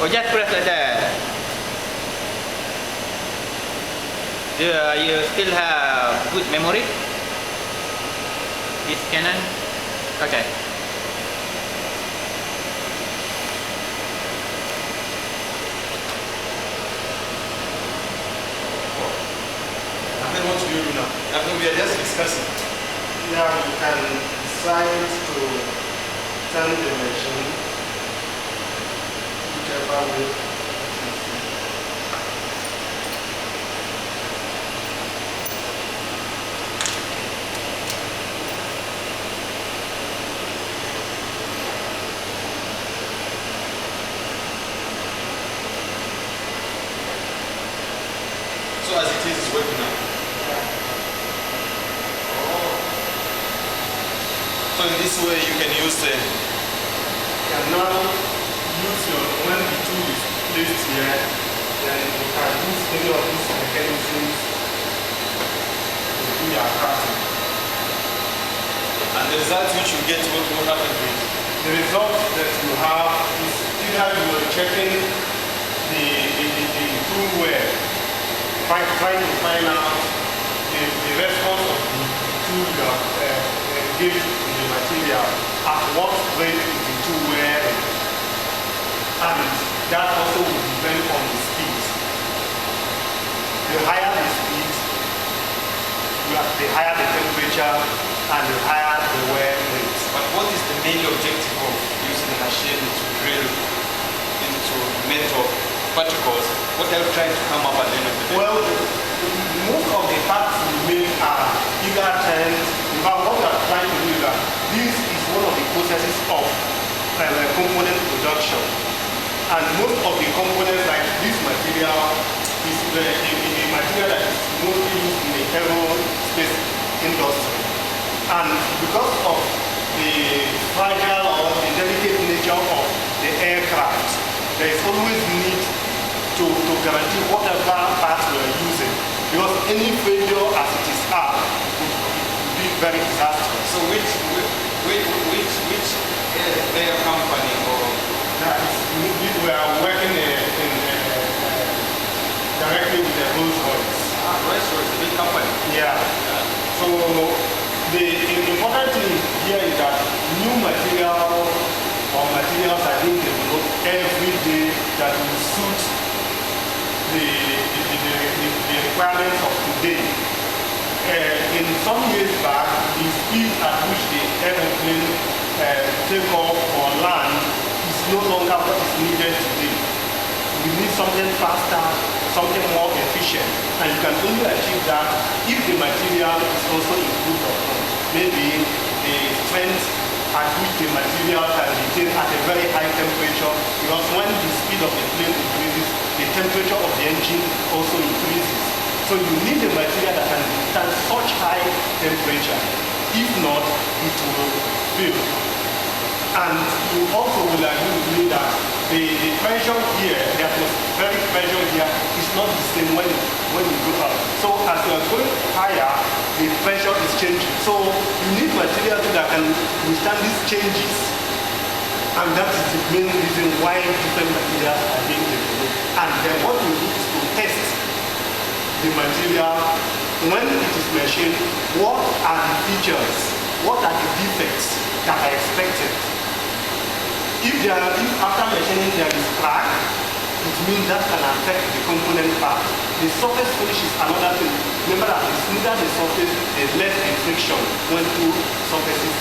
Or just press like that. Do you still have good memory? This Canon? Okay. And then what do you do now? I mean, we are just discussing. Now you can decide to turn the machine whichever way. So as it is, it's working now. So in this way, you can use the. You can now use when the tool is placed here, then you can use any of these mechanisms to do your crafting. And the result which you get, what will happen to it? The result that you have is either you are checking the tool wear, trying to find out the response of the tool you have gave to the material, at what rate is the tool wearing, and that also will depend on the speed. The higher the speed, the higher the temperature, and the higher the wear rate. But what is the main objective of using a machine to drill into metal particles? What are you trying to come up at the end of the day? Well, most of the parts we make are either turned. In fact, what we are trying to do is that this is one of the processes of component production. And most of the components, like this material, is a material that is mostly used in the aerospace industry. And because of the fragile or the delicate nature of the aircraft, there is always need to guarantee whatever parts we are using. Because any failure as it is up would be very disastrous. So which air company or we are working directly with the Rolls-Royce. Rolls-Royce, a big company. Yeah. So the important thing here is that new material or materials are being developed every day that will suit the requirements of today. In some years back, the speed at which the aeroplane take off or land is no longer what is needed today. We need something faster, something more efficient, and you can only achieve that if the material is also improved upon. Maybe the strength at which the material can retain at a very high temperature, because when the speed of the plane increases, the temperature of the engine also increases. So you need a material that can withstand such high temperature. If not, it will fail. And you also will agree with me that the pressure here, the atmospheric pressure here, is not the same when you go up. So as you are going higher, the pressure is changing. So you need materials that can withstand these changes. And that is the main reason why different materials are being developed. And then what we do is to test the material when it is machined. What are the features? What are the defects that are expected? If after machining there is crack, it means that can affect the component part. The surface finish is another thing. Remember that the smoother the surface, there's less friction when two surfaces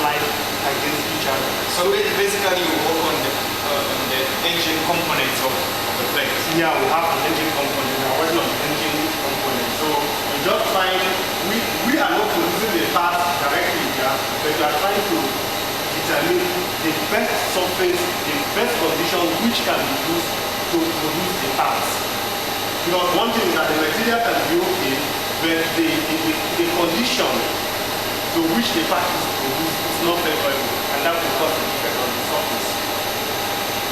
slide against each other. So basically you work on the engine components of the plane. Yeah, we have an engine component. We are working on the engine component. So we're just trying, we are not producing the parts directly here, but we are trying to determine the best surface, the best condition which can be used to produce the parts. Because one thing is that the material can be okay, but the condition to which the part is produced is not favorable, and that will cause an effect on the surface.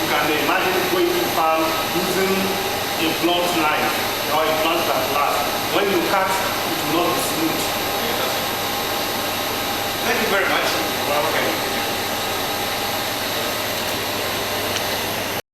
You can imagine going to farm using a blunt knife or a blunt glass. When you cut, it will not be smooth. Thank you very much. Well, okay.